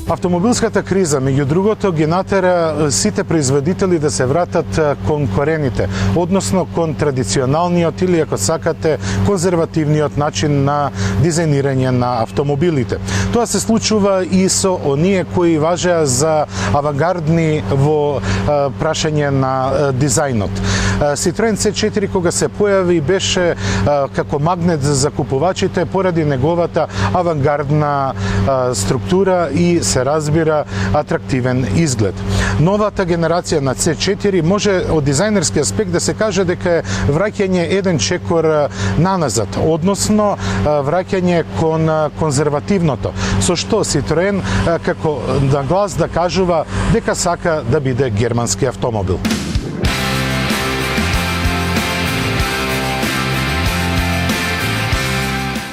Автомобилската криза, меѓу другото, ги натера сите производители да се вратат кон корените, односно кон традиционалниот или, ако сакате, конзервативниот начин на дизајнирање на автомобилите. Тоа се случува и со оние кои важеа за авангардни во прашање на дизајнот. Citroen C4 кога се појави беше како магнет за купувачите поради неговата авангардна структура и се разбира атрактивен изглед. Новата генерација на C4 може од дизајнерски аспект да се каже дека е враќање еден чекор наназад, односно враќање кон конзервативното, со што Citroen како на глас да кажува дека сака да биде германски автомобил.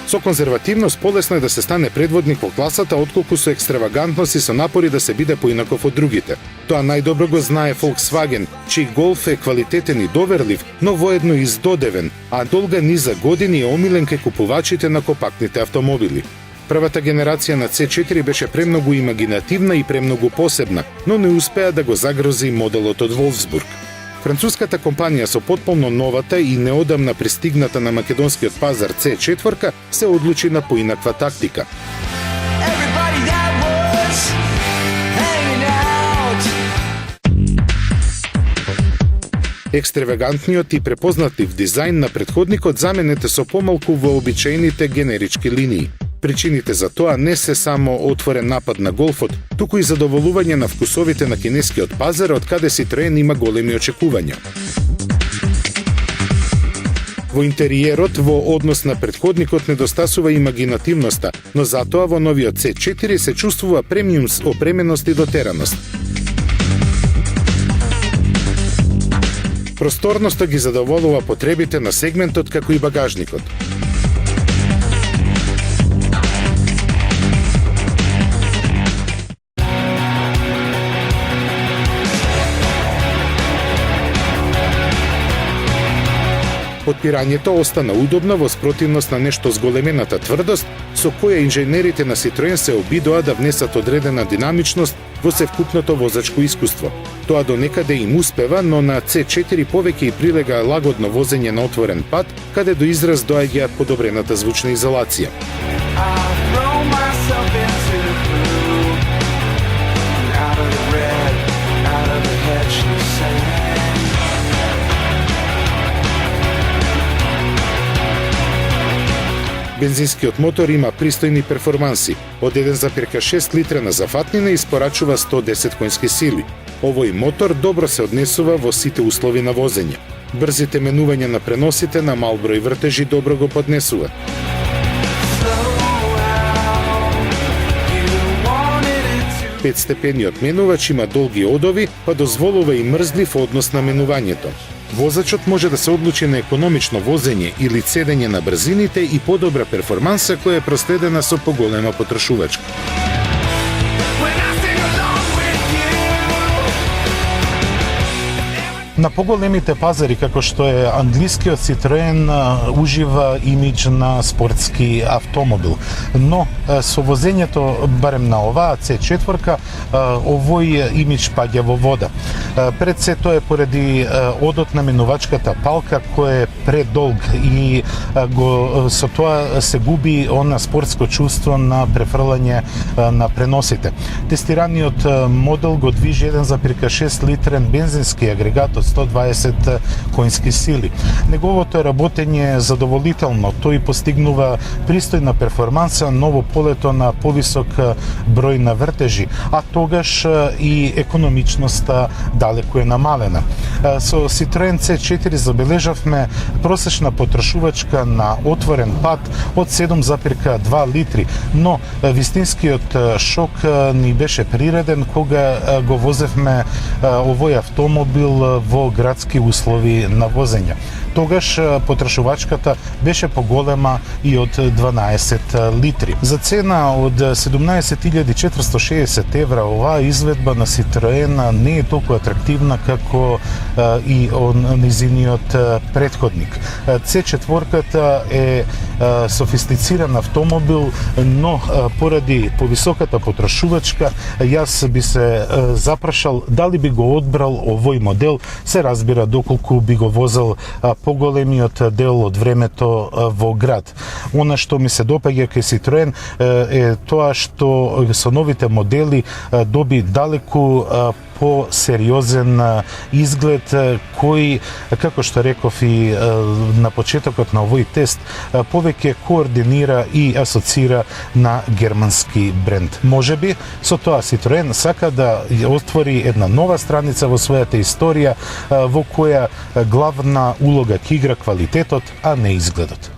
Со конзервативност полесно е да се стане предводник во класата, отколку со екстравагантност и со напори да се биде поинаков од другите. Тоа најдобро го знае Volkswagen, чиј Golf е квалитетен и доверлив, но воедно и издодевен, а долга низа години е омилен кај купувачите на компактните автомобили. Првата генерација на C4 беше премногу имагинативна и премногу посебна, но не успеа да го загрози моделот од Wolfsburg. Француската компанија со потполно новата и неодамна пристигната на македонскиот пазар C4 се одлучи на поинаква тактика. Екстравагантниот и препознатлив дизајн на претходникот заменете со помалку вообичаените генерички линии. Причините за тоа не се само отворен напад на Голфот, туку и задоволување на вкусовите на кинескиот пазар, од каде Citroen има големи очекувања. Во интериерот, во однос на претходникот, недостасува имагинативноста, но затоа во новиот C4 се чувствува премиум опременост и дотераност. Просторноста ги задоволува потребите на сегментот како и багажникот. Подпирањето остана удобно во спротивност на нешто зголемената тврдост, со која инженерите на Citroen се обидоа да внесат одредена динамичност во севкупното возачко искуство. Тоа до некаде им успева, но на C4 повеќе и прилега лагодно возење на отворен пат, каде до израз доаѓа подобрената звучна изолација. Бензинскиот мотор има пристојни перформанси. Од 1,6 литра на зафатнина испорачува 110 конски сили. Овој мотор добро се однесува во сите услови на возење. Брзите менувања на преносите на мал број вртежи добро го поднесува. Петстепениот менувач има долги одови, па дозволува и мрзлив однос на менувањето. Возачот може да се одлучи на економично возење или цедење на брзините и подобра перформанса која е проследена со поголема потрошувачка. На поголемите пазари, како што е англискиот, Citroen ужива имидж на спортски автомобил. Но со возењето, барем на оваа C4, овој имидж паѓа во вода. Пред се тоа е поради одот на менувачката палка кој е предолг и со тоа се губи она спортско чувство на префрлање на преносите. Тестираниот модел го движи 1,6 литрен бензински агрегат 120 конски сили. Неговото работење е задоволително, тој постигнува пристојна перформанса, ново полето на повисок број на вртежи, а тогаш и економичноста далеку е намалена. Со Citroen C4 забележавме просечна потрошувачка на отворен пат од 7,2 литри, но вистинскиот шок ни беше приреден кога го возевме овој автомобил во градски услови на возење. тогаш потрошувачката беше поголема и од 12 литри. За цена од 17.460 евра оваа изведба на Citroen не е толку атрактивна како и низиниот претходник. C4 е софистициран автомобил, но поради повисоката потрошувачка јас би се запрашал дали би го одбрал овој модел, се разбира доколку би го возел поголемиот дел од времето во град. Она што ми се допаѓа кај Citroen е тоа што со новите модели доби далеку по-сериозен изглед кој, како што реков и на почетокот на овој тест, повеќе координира и асоцира на германски бренд. Можеби со тоа Citroen сака да отвори една нова страница во својата историја во која главна улога ќе игра квалитетот, а не изгледот.